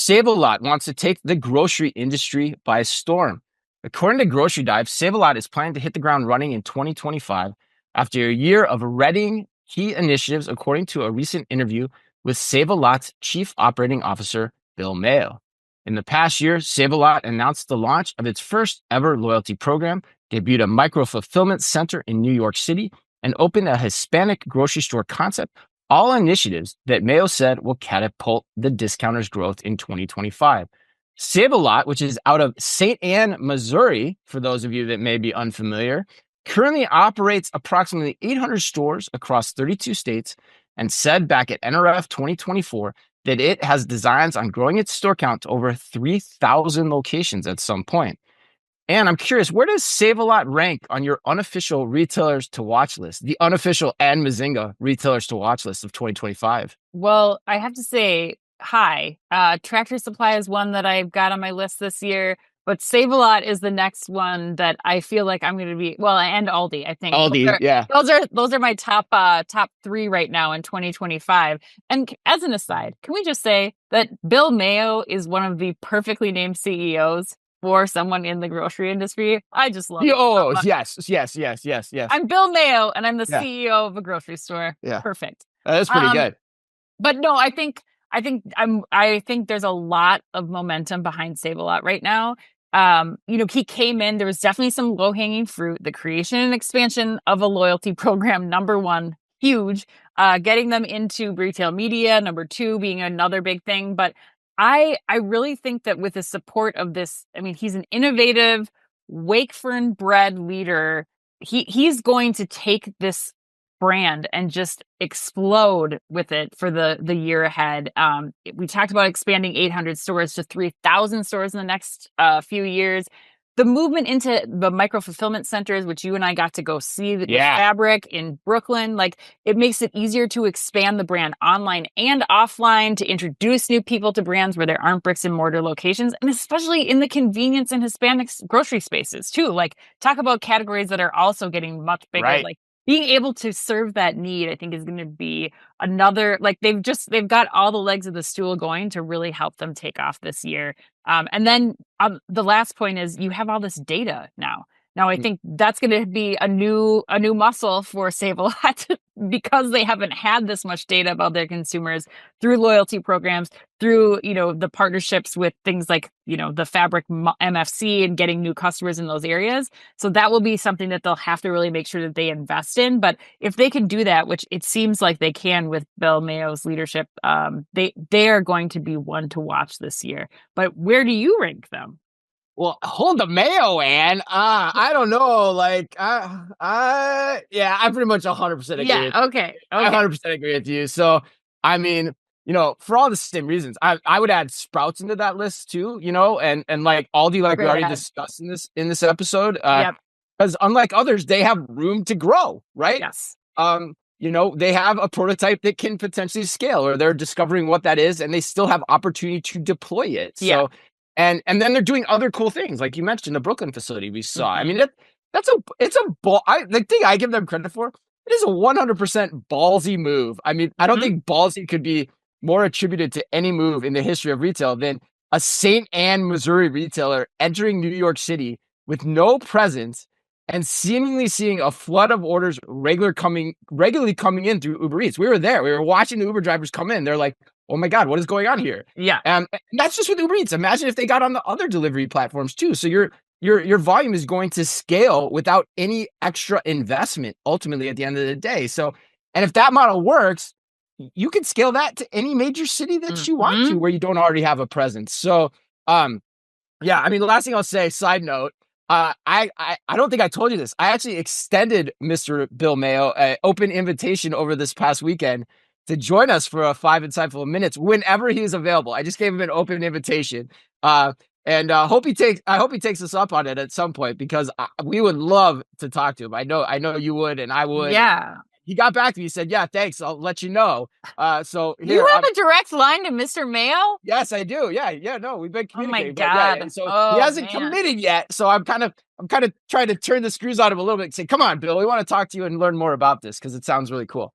Save-A-Lot wants to take the grocery industry by storm. According to Grocery Dive, Save-A-Lot is planning to hit the ground running in 2025 after a year of readying key initiatives, according to a recent interview with Save-A-Lot's Chief Operating Officer, Bill Mayo. In the past year, Save-A-Lot announced the launch of its first ever loyalty program, debuted a micro-fulfillment center in New York City, and opened a Hispanic grocery store concept, all initiatives that Mayo said will catapult the discounter's growth in 2025. Save-A-Lot, which is out of St. Anne, Missouri, for those of you that may be unfamiliar, currently operates approximately 800 stores across 32 states and said back at NRF 2024 that it has designs on growing its store count to over 3,000 locations at some point. And I'm curious, where does Save-A-Lot rank on your unofficial retailers to watch list, the unofficial and Mazinga retailers to watch list of 2025? Well, I have to say, hi. Tractor Supply is one that I've got on my list this year, but Save-A-Lot is the next one that I feel like I'm going to be. Well, and Aldi, I think. Aldi, yeah. Those are my top three right now in 2025. And as an aside, can we just say that Bill Mayo is one of the perfectly named CEOs for someone in the grocery industry? I just love it. Oh, yes. I'm Bill Mayo, and I'm the Yeah. CEO of a grocery store. Yeah. Perfect. That's pretty good. But no, I think there's a lot of momentum behind Save-A-Lot right now. He came in, there was definitely some low-hanging fruit. The creation and expansion of a loyalty program, number one, huge. Getting them into retail media, number two, being another big thing. But I really think that with the support of this, I mean, he's an innovative Wakefern bred leader. He's going to take this brand and just explode with it for the year ahead. We talked about expanding 800 stores to 3,000 stores in the next few years. The movement into the micro-fulfillment centers, which you and I got to go see with Fabric in Brooklyn, like it makes it easier to expand the brand online and offline, to introduce new people to brands where there aren't bricks and mortar locations, and especially in the convenience and Hispanic grocery spaces too. Like, talk about categories that are also getting much bigger. Right. Like, being able to serve that need, I think, is going to be another, like, they've got all the legs of the stool going to really help them take off this year. And then the last point is you have all this data now. Now, I think that's going to be a new muscle for Save-A-Lot because they haven't had this much data about their consumers through loyalty programs, through, the partnerships with things like, the Fabric MFC and getting new customers in those areas. So that will be something that they'll have to really make sure that they invest in. But if they can do that, which it seems like they can with Bill Mayo's leadership, they are going to be one to watch this year. But where do you rank them? Well, hold the Mayo, Ann. I don't know. Like, I pretty much 100% agree. Yeah, okay. I 100% agree with you. So, I mean, for all the same reasons, I would add Sprouts into that list too. And like Aldi, like we already discussed in this episode. Because unlike others, they have room to grow, right? Yes. They have a prototype that can potentially scale, or they're discovering what that is, and they still have opportunity to deploy it. So. Yeah. And then they're doing other cool things, like you mentioned, the Brooklyn facility we saw. I mean, it's a ball. The thing I give them credit for, it is a 100% ballsy move. I mean, I don't think ballsy could be more attributed to any move in the history of retail than a St. Anne, Missouri retailer entering New York City with no presence and seemingly seeing a flood of orders regularly coming in through Uber Eats. We were there. We were watching the Uber drivers come in. They're like, oh my God, what is going on here? Yeah. And that's just with Uber Eats. Imagine if they got on the other delivery platforms too. So your volume is going to scale without any extra investment ultimately at the end of the day. So, and if that model works, you can scale that to any major city that you want to, where you don't already have a presence. So, I mean, the last thing I'll say, side note, I don't think I told you this. I actually extended Mr. Bill Mayo an open invitation over this past weekend to join us for a 5 insightful minutes whenever he is available. I just gave him an open invitation, and I hope he takes us up on it at some point, because we would love to talk to him. I know you would, and I would. Yeah. He got back to me. He said, "Yeah, thanks. I'll let you know." So here, you have a direct line to Mr. Mayo? Yes, I do. Yeah. No, we've been communicating. Oh my God! And so he hasn't committed yet. So I'm kind of trying to turn the screws on him a little bit and say, "Come on, Bill, we want to talk to you and learn more about this because it sounds really cool."